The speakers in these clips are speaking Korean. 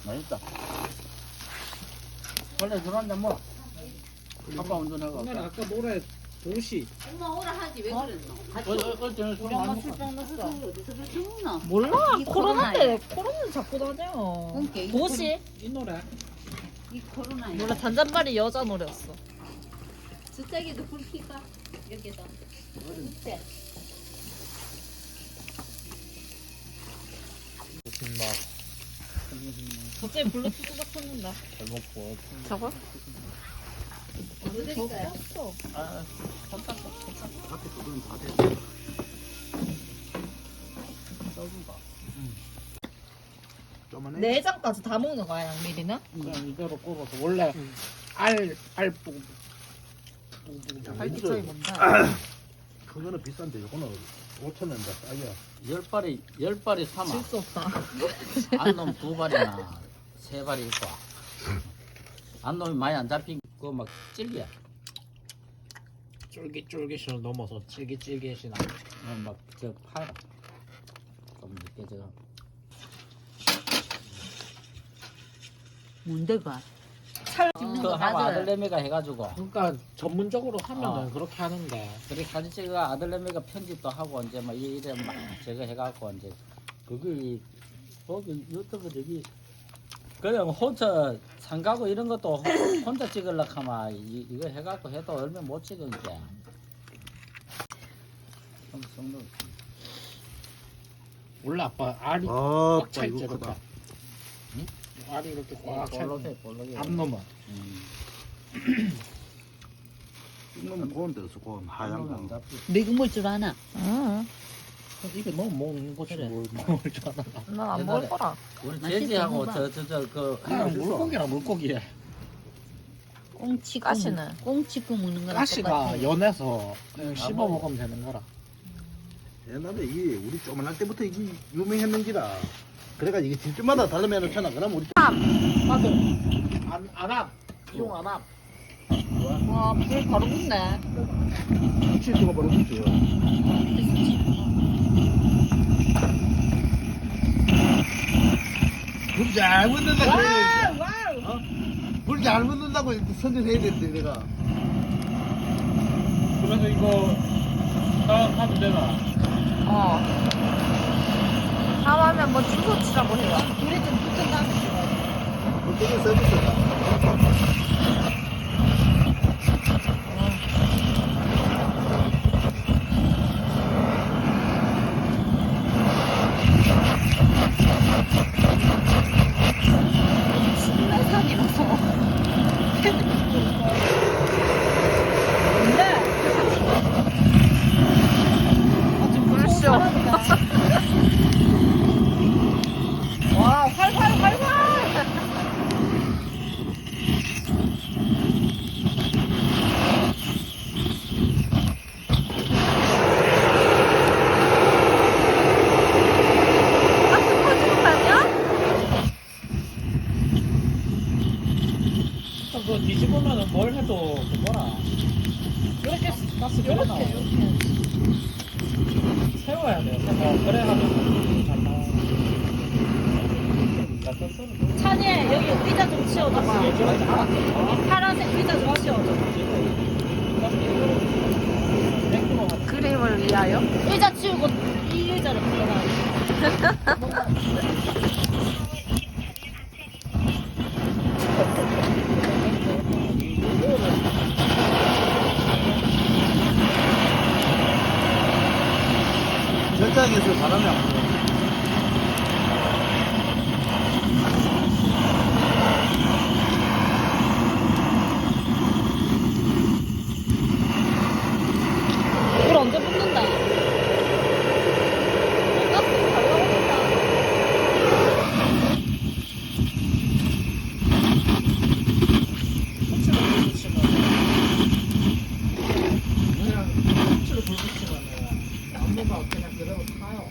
맛있다. 원래 술 한잔 뭐? 아빠 운전해가. 오늘 아까 뭐래 도시 엄마 오라 하지 왜 그랬노? 어제는 술 엄마 많이 술병 넣었어. 어디서 줬나? 몰라. 이 코로나인데 코로나 자꾸 다녀. 그러니까 이 도시? 이 노래 이 코로나에. 몰라 잔잔바리 여자 노래였어. 저쪽에도 불 켜까? 여기도. 밑에. 좋습니다. 갑자기 블루투스 바꿨는다. 잘 먹고. 저거? 어디 드릴까요? 없어. 아, 앞에 그거는 다 돼. 써준다. 좀만 해. 내장까지 다 먹는 거야 양미리는? 그냥 이대로 굽어서 원래 알 뿌. 발기 차이 뭔다. 그거는 비싼데 요거는 5,000원인데 싸게. 10발이 3만. 질수 없다. 안놈 2발이나 3발이 있고. 안놈이 많이 안 잡힌 거 막 찔기야. 쫄깃쫄깃을 넘어서 찔깃찔깃이 나. 막저 팔. 좀 늦게 저. 뭔데 가? 그 하고 아들내미가 해가지고. 그러니까 전문적으로 하면은 아. 그렇게 하는데 그렇게 사진 찍어가 아들내미가 편집도 하고 이제 막 이래 막 제가 해갖고 이제 거기 유튜브 저기 그냥 혼자 상가고 이런 것도 혼자 찍으려고 하면 이거 해갖고 해도 얼마 못 찍은 게. 성도 원래 아빠 알이 아, 꽉 차 있지 이거 이렇게. 크다. 응? 알이 이렇게 꽉 차. 볼록해 볼록해. 앞놈은 이거는 고운 데서 고운 하얀 거. 미국 먹을 줄 아나? 응. 이게 너무 먹는 거지 그래. 뭘 먹을 줄 알아. 난안 먹을 거라. 우리 맛있게 제지하고 먹어봐. 저그 그냥 물고기라 물고기에 꽁치 가시는. 꽁치 구 먹는 거랑 가시가 똑같아. 연해서 그냥 씹어 뭐. 먹으면 되는 거라. 옛날에 이게 우리 조만할 때부터 이게 유명했는기라. 그래가 이게 집집마다 달라면 놓잖아. 그럼 우리 맞아. 안압. 용 안압. 와, 불 바로 붙네. 치즈가 바로 있죠. 불잘 묻는다 그래. 불잘 묻는다고 선전해야 되는데 내가. 그래서 이거 하면 되나? 어. 다음하면 뭐 주소 치라고 해요. 불에 좀 붙은 다음에 찍어야 그쪽에 서비스가. 신발산이라서. 아주 불쇼. 와, 활활활활. 가스 터지는 거 아니야? 그거 뒤집으면은 뭘 해도 그거라. 이렇게 가스 이렇게 나와. 세워야 돼. 그래가지고 잘 나와. 찬이 여기 의자 좀 치워줘봐. 파란색 의자 좀 치워줘. 그림을 위하여? 의자 치우고 이 의자를 불러놔. 절장에서 바람이 안 불어. 불 언제 붙는다? 가스 잘 나오겠다. 그냥 수치를 불붙이면은 안무가 그냥 그대로 타요.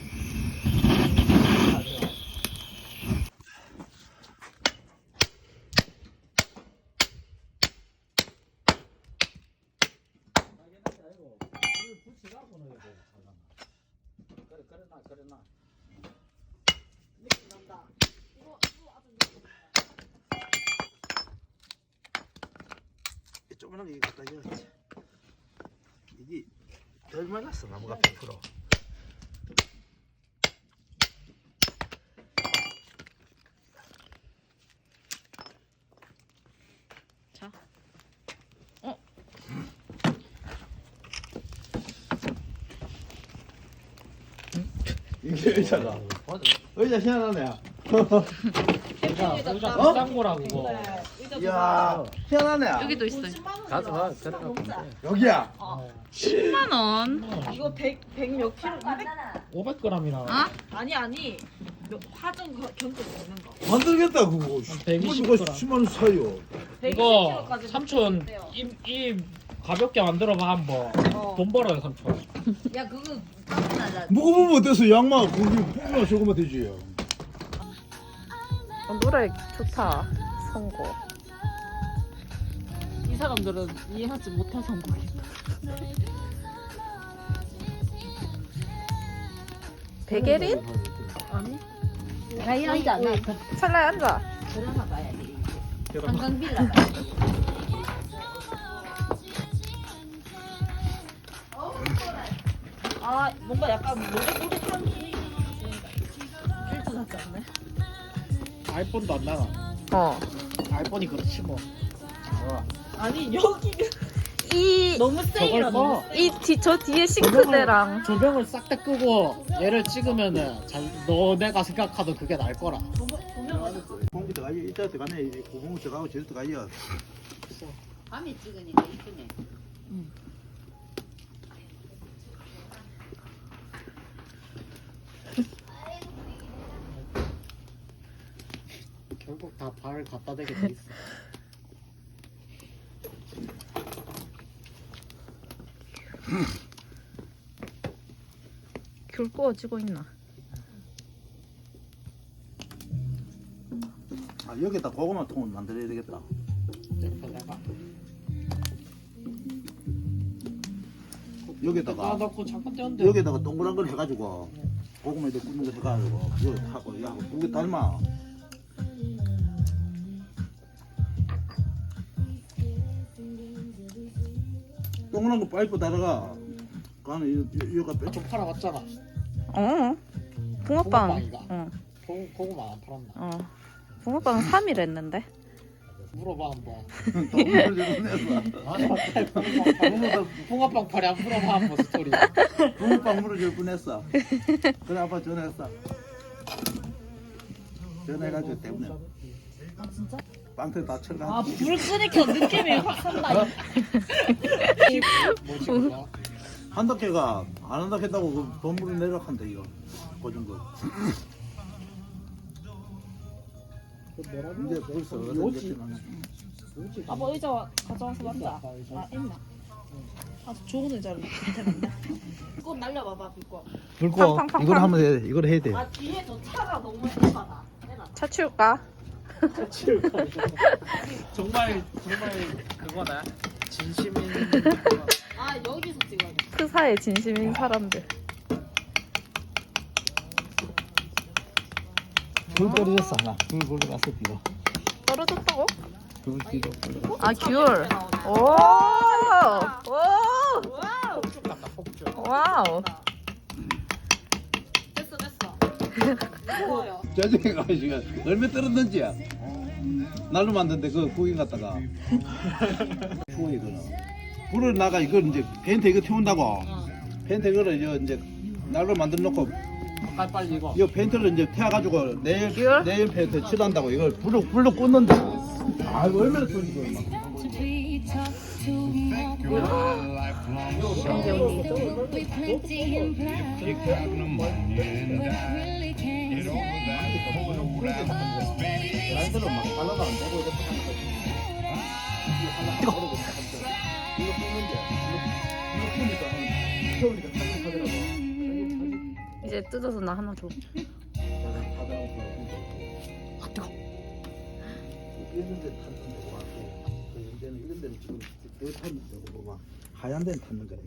조그만 게 갖다 줘야지. 이게 덜 말랐어 나무가 100%. 자. 이게 의자가 의자 희한하네. 의자 비싼 거라 그거. 이야 희한하네. 여기도 있어요. 가져와 들어가 보면 돼. 여기야. 10만 원. 이거 100 몇 킬로? 500g이라. 아? 아니. 화전 견적 되는 거. 만들겠다 그거. 120 이거 g. 10만 원 사요. 이거 삼촌 이 가볍게 만들어봐 한번. 돈 벌어요 삼촌. 야 그거 땀나자. 먹어보면 어때서 양마 고기 뽕나 저거면 되지. 노래 좋다. 선고. 이 사람들은 이해하지 못할 선곡이다. 베게린? 아니? 나이 앉아. 찰나에 앉아. 드라마 봐야지. 그럼 한강빌라. 아 뭔가 약간 노릇노릇한 필터 같지 않네? 아이폰도 안 나가. 어. 아이폰이 그렇지 뭐. 아니 여기가 이 너무 세이라 저걸 너무 봐. 세이. 저 뒤에 싱크대랑 조명을 싹 다 끄고 얘를 찍으면은 너네가 생각하던 그게 날 거라. 공기 들어가지 이따 들어가네. 고공 들어가고 저리 들어가지. 밤에 찍으니까 이쁘네. 결국 다 발을 갖다 대게 돼 있어. 귤 구워지고 있나? 아 여기다 고구마 통을 만들어야 되겠다. 내가 여기다가 넣고 잠깐 떼었는데. 여기다가 동그란 걸 해가지고 고구마 이렇게 굽는 거 해가지고 여기 하고 야 그게 닮아. 동그란 거 파이프 달아가. 가는 여기가 빼. 좀 팔아봤잖아. 어. 붕어빵. 붕어빵이가? 어. 고구마 안 팔았나? 어. 붕어빵 3일 했는데. 물어봐 한번. 붕어빵 붕어빵 팔이 안 물어봐 한번 스토리. 물어줄 뻔했어. 그래 아빠 전화했어. 전화해가지고 때문에. 아 진짜? 빵틀 다 쳐가. 아불 끄니까 느낌이 확 산다. 뭐지 그거? 한다 걔가 안 한다 했다고 그 건물을 내려간다 이거 고준 거. 이제 벌써 요지. 어른이 아빠 의자 가져와서 앉아. 아 있나? 아 좋은 의자를 괜찮은데? 그거 날려봐봐 그거. 불고. 팡팡팡팡. 이걸 하면 돼. 이걸 해야 돼. 아 뒤에 저 차가 너무 예쁘다. 차 치울까? 정말 그거네. 진심인. 아 여기서 찍어야 돼. 프사의 진심인 사람들. 불 떨어졌어 하나. 불 갔어 이거. 떨어졌다고? 불 뒤로. 아 귤. 오. 오. 와우. 와우. 됐어. 뭐요? 저녁에 지금 얼마 떨었는지 날로 만든데 그 구경 갔다가 추워 이거는 불을 나가 이걸 이제 펜트 이거 태운다고 펜트 이거를 이제 날로 만들어 놓고 빨리 이거. 이 펜트를 이제 태워가지고 내일 귤? 펜트 칠한다고 이걸 불로 꽂는다. 아 이거 얼마나 떨리고 막. 라이트를 막 하나도 안 되고 이렇게 하는 거지. 이거 꽂는데 이거 꽂으니까 태우니까 탁탁하더라고. 이제 뜯어서 나 하나 줘. 아 뜨거. 이런 데 탔는 데고 왔고 이제는 이런 데는 지금 덜 탔는 데고 막 하얀 데는 탔는 거래.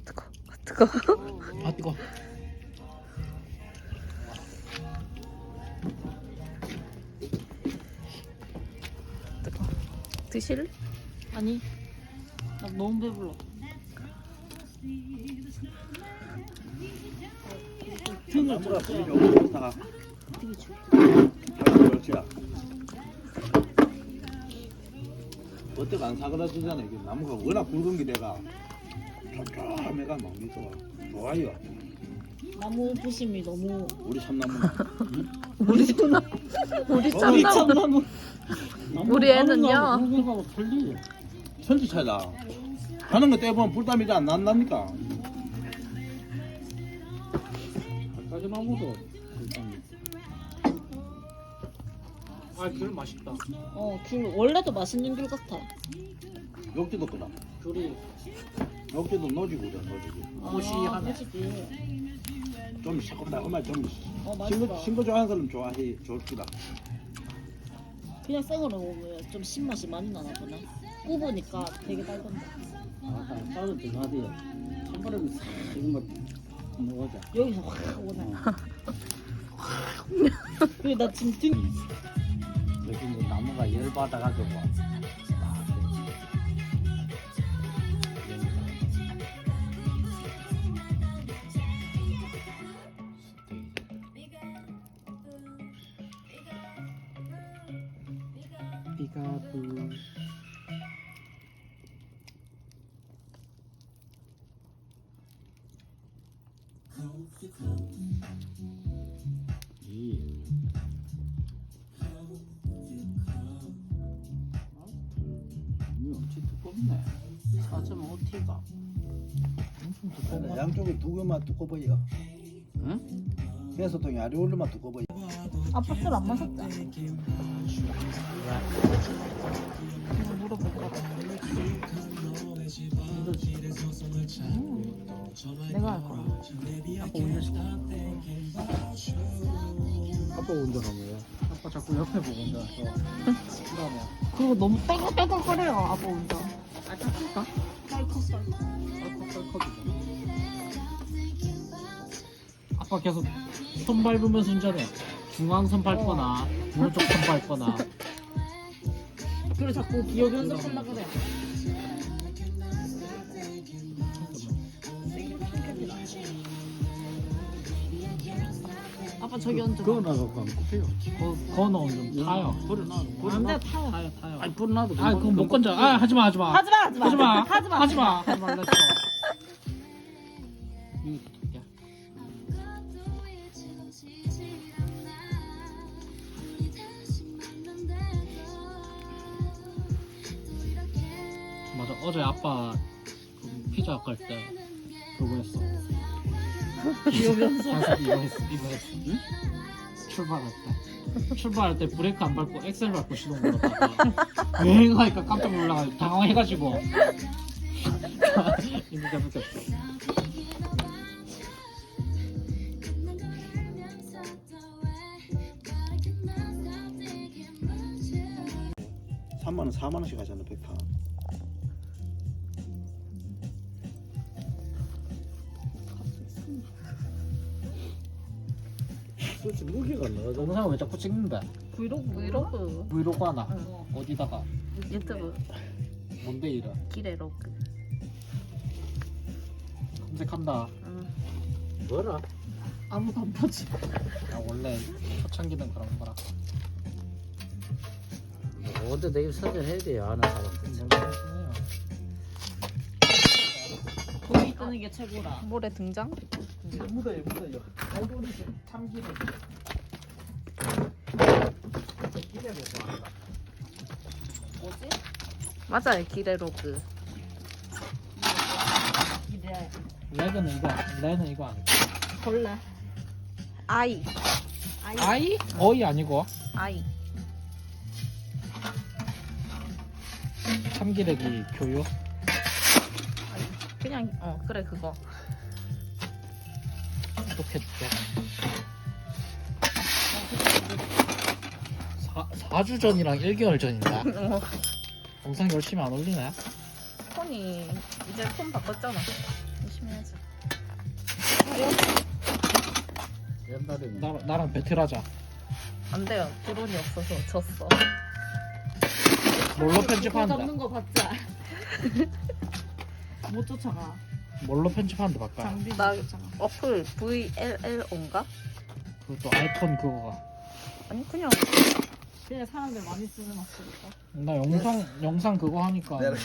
뜨거. 뜨거. 아 뜨거. 뜨거. 드실래? 아니 나 너무 배불러. 나무가 불이 너무 좋다. 되게 좋다. 그렇지야. 어때가 안 사그라지잖아. 이게 나무가 워낙 굵은 게 내가 촘촘해가 먹기 좋아. 좋아요. 나무 부심이 너무. 우리 참나무. 우리 참나무. 우리 참나무. 우리 애는요? 굵은하고 틀리. 천지 차이다. 가는 거 떼보면 불담이 안 난답니까? 아까지 나무도 일단 아귤 맛있다. 귤 원래도 맛있는 귤 같아. 욕지도 끄다. 귤이 욕지도 노지고죠, 노지고. 고시하네. 맛있지. 좀 새콤달콤하게 좀 맛있다. 신거 좋아하는 사람 좋아해 좋기다. 그냥 생으로 먹으면 좀 신맛이 많이 나나 보네. 구우니까 되게 달던데. 따로 들어가대요. 한번에 지금 뭐 먹어자. 여기서 확 오네. 그래 나 지금 등. 여기 이제 나무가 열 받아가지고. 비가부. 이. 이 엄청 두껍네. 4.5T가. 엄청 두꺼워. 양쪽에 두 개만 두꺼 보여. 응? 해수통이 아래올려만 두꺼 보여. 아빠 술 안 마셨지? 그냥 물어볼 거야. 내가 할 거야. 아빠 운전시켜. 아빠 운전하면 아빠 자꾸 옆에 보고 운전해서 그다음에 그리고 너무 뺑글뺑글거려요 아빠 운전. 아 탔을까? 컬컥컬컥이잖아. 아빠 계속 손 밟으면서 운전해. 중앙선 밟거나 오른쪽 선 밟거나. 그리고 자꾸 기어이 운전하려고 그래. 아빠 저기 운전. 그거 나갖고 안 굽혀요. 건어 좀 타요. 불을 놔. 안돼 타요. 타요. 아니 불 놔도. 아 그건 못 건져. 아 하지마 하지마. 하지마 하지마 하지마 하지마 하지 말랬어. 이거 어떡해. 맞아 어제 아빠 그 피자 갈 때 그거 했어. 기어면서. 이거 했어 응? 출발할 때 브레이크 안 밟고 엑셀 밟고 시동 걸었다가 윙 하니까 깜짝 놀라가지고 당황해가지고 이렇게 붙였어. 3만 원, 4만 원씩 하잖아, 백타. 그렇지 무게가 나가잖아. 동영상을 왜 자꾸 찍는데? 브이로그. 브이로그 하나 어디다가 유튜브 뭔데 이래 기레 로그. 검색한다. 뭐라? 아무도 안 보지. 아 원래 초창기는 그런 거라. 어디 내일 사전해야 돼요 아는 사람들. 거기 뜨는 게 최고라. 모래 등장? 묻어요 묻어요. 얼굴이 참기름. 기대를 좋아한다. 뭐지? 맞아요, 기레 로그. 이래. 레는 이거 레는 이거 아니고. 벌레. 아이. 아이? 어이 아니고 아이. 참기레기 교육. 그냥 그래 그거. 구독해줄게. 4주 전이랑 1개월 전인가? 영상 열심히 안 올리네. 폰이 이제 폰 바꿨잖아. 열심히 해야지. 옛날에는 나랑 배틀하자. 안 돼요. 드론이 없어서 졌어. 뭘로 잡는 편집하는데? 거 봤자. 못 쫓아가. 뭘로 편집하는데 바꿔? 장비 못 나 쫓아가. 어플 VLLO인가? 그것도 아이폰 그거가. 아니 그냥 그냥 사람들 많이 쓰는 어플일까? 나 영상 그거 하니까 내가